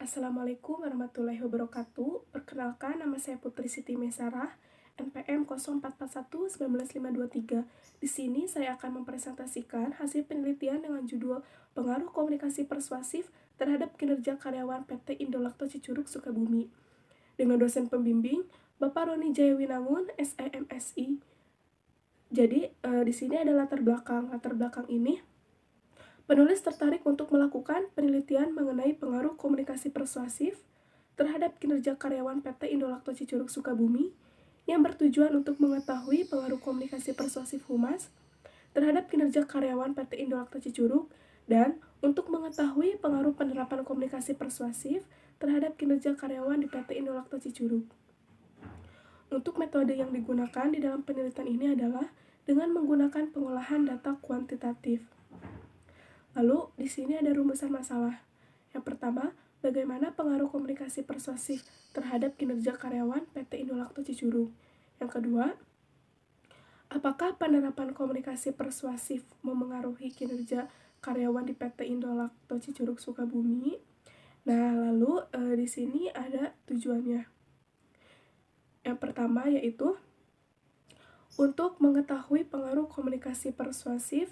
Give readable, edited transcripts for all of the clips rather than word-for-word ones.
Assalamualaikum warahmatullahi wabarakatuh. Perkenalkan, nama saya Putri Siti Mesarah, NPM 0441-1953. Di sini saya akan mempresentasikan hasil penelitian dengan judul Pengaruh Komunikasi Persuasif terhadap Kinerja Karyawan PT Indolakto Cicurug Sukabumi. Dengan dosen pembimbing, Bapak Roni Jayawinangun, SEMSI. Jadi, di sini ada latar belakang. Latar belakang ini penulis tertarik untuk melakukan penelitian mengenai pengaruh komunikasi persuasif terhadap kinerja karyawan PT Indolakto Cicurug Sukabumi yang bertujuan untuk mengetahui pengaruh komunikasi persuasif Humas terhadap kinerja karyawan PT Indolakto Cicurug dan untuk mengetahui pengaruh penerapan komunikasi persuasif terhadap kinerja karyawan di PT Indolakto Cicurug. Untuk metode yang digunakan di dalam penelitian ini adalah dengan menggunakan pengolahan data kuantitatif. Lalu, di sini ada rumusan masalah. Yang pertama, bagaimana pengaruh komunikasi persuasif terhadap kinerja karyawan PT Indolakto Cicurug. Yang kedua, apakah penerapan komunikasi persuasif memengaruhi kinerja karyawan di PT Indolakto Cicurug Sukabumi? Nah, lalu di sini ada tujuannya. Yang pertama yaitu untuk mengetahui pengaruh komunikasi persuasif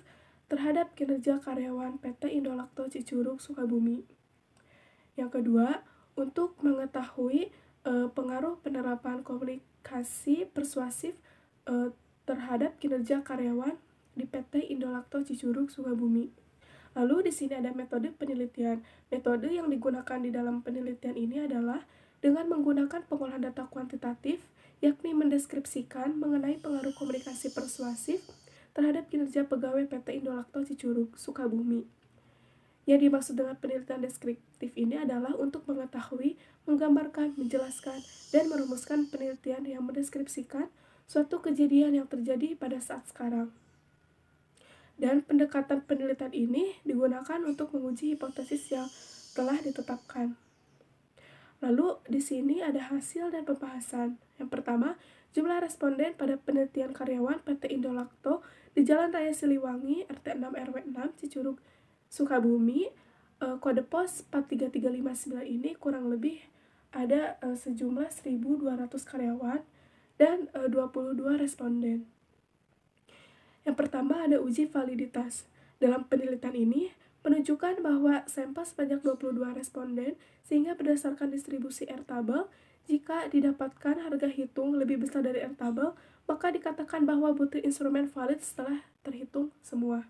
terhadap kinerja karyawan PT Indolakto Cicurug Sukabumi. Yang kedua, untuk mengetahui pengaruh penerapan komunikasi persuasif terhadap kinerja karyawan di PT Indolakto Cicurug Sukabumi. Lalu di sini ada metode penelitian. Metode yang digunakan di dalam penelitian ini adalah dengan menggunakan pengolahan data kuantitatif, yakni mendeskripsikan mengenai pengaruh komunikasi persuasif terhadap kinerja pegawai PT Indolakto Cicurug Sukabumi. Yang dimaksud dengan penelitian deskriptif ini adalah untuk mengetahui, menggambarkan, menjelaskan, dan merumuskan penelitian yang mendeskripsikan suatu kejadian yang terjadi pada saat sekarang. Dan pendekatan penelitian ini digunakan untuk menguji hipotesis yang telah ditetapkan. Lalu di sini ada hasil dan pembahasan. Yang pertama, jumlah responden pada penelitian karyawan PT Indolakto di Jalan Raya Siliwangi, RT 6 RW 6, Cicurug, Sukabumi, kode pos 43359 ini kurang lebih ada sejumlah 1.200 karyawan dan 22 responden. Yang pertama ada uji validitas. Dalam penelitian ini, menunjukkan bahwa sampel sebanyak 22 responden sehingga berdasarkan distribusi R-tabel, jika didapatkan harga hitung lebih besar dari R-tabel, maka dikatakan bahwa butir instrumen valid setelah terhitung semua.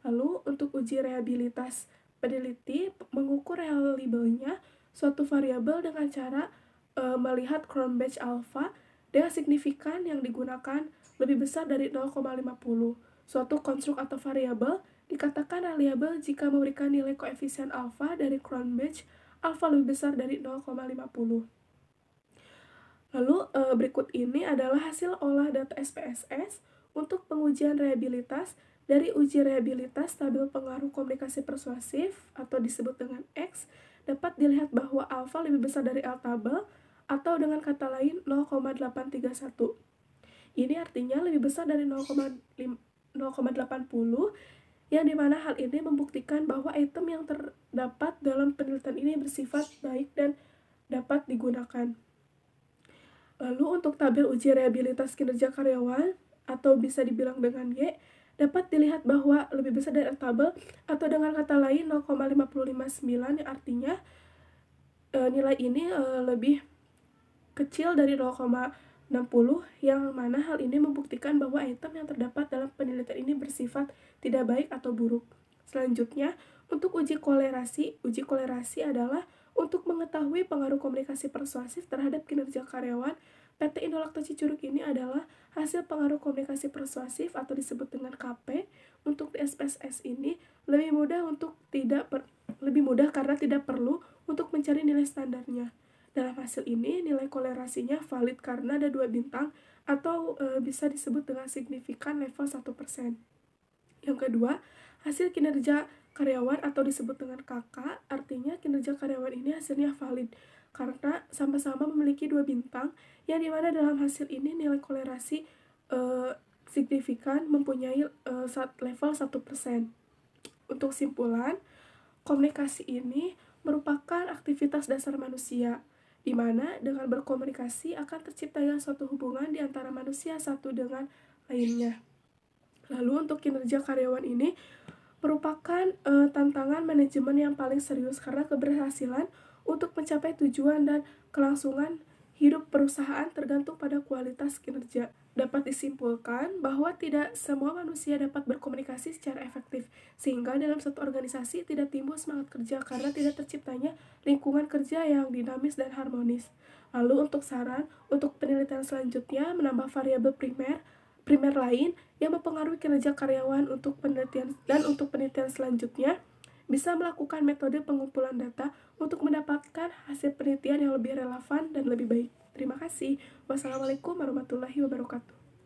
Lalu, untuk uji reliabilitas, peneliti mengukur reliabelnya suatu variabel dengan cara melihat Cronbach alpha dengan signifikan yang digunakan lebih besar dari 0,50. Suatu konstruk atau variabel dikatakan reliable jika memberikan nilai koefisien alfa dari Cronbach alfa lebih besar dari 0,50. Lalu berikut ini adalah hasil olah data SPSS untuk pengujian reliabilitas. Dari uji reliabilitas tabel pengaruh komunikasi persuasif atau disebut dengan X, dapat dilihat bahwa alfa lebih besar dari L tabel atau dengan kata lain 0,831. Ini artinya lebih besar dari 0,80, yang dimana hal ini membuktikan bahwa item yang terdapat dalam penelitian ini bersifat baik dan dapat digunakan. Lalu untuk tabel uji reliabilitas kinerja karyawan atau bisa dibilang dengan Y, dapat dilihat bahwa lebih besar dari tabel atau dengan kata lain 0,559, yang artinya nilai ini lebih kecil dari 0,60, yang mana hal ini membuktikan bahwa item yang terdapat dalam penelitian ini bersifat tidak baik atau buruk. Selanjutnya, untuk uji kolerasi adalah untuk mengetahui pengaruh komunikasi persuasif terhadap kinerja karyawan PT Indolakto Cicurug. Ini adalah hasil pengaruh komunikasi persuasif atau disebut dengan KP. Untuk di SPSS ini lebih mudah karena tidak perlu untuk mencari nilai standarnya. Dalam hasil ini, nilai kolerasinya valid karena ada 2 bintang atau bisa disebut dengan signifikan level 1%. Yang kedua, hasil kinerja karyawan atau disebut dengan KK, artinya kinerja karyawan ini hasilnya valid karena sama-sama memiliki 2 bintang, yang dimana dalam hasil ini nilai kolerasi signifikan mempunyai level 1%. Untuk simpulan, komunikasi ini merupakan merupakan aktivitas dasar manusia, di mana dengan berkomunikasi akan terciptanya suatu hubungan di antara manusia satu dengan lainnya. Lalu untuk kinerja karyawan ini merupakan tantangan manajemen yang paling serius karena keberhasilan untuk mencapai tujuan dan kelangsungan hidup perusahaan tergantung pada kualitas kinerja. Dapat disimpulkan bahwa tidak semua manusia dapat berkomunikasi secara efektif, sehingga dalam satu organisasi tidak timbul semangat kerja karena tidak terciptanya lingkungan kerja yang dinamis dan harmonis. Lalu untuk saran, untuk penelitian selanjutnya menambah variabel primer lain yang mempengaruhi kinerja karyawan untuk penelitian selanjutnya bisa melakukan metode pengumpulan data untuk mendapatkan hasil penelitian yang lebih relevan dan lebih baik. Terima kasih. Wassalamualaikum warahmatullahi wabarakatuh.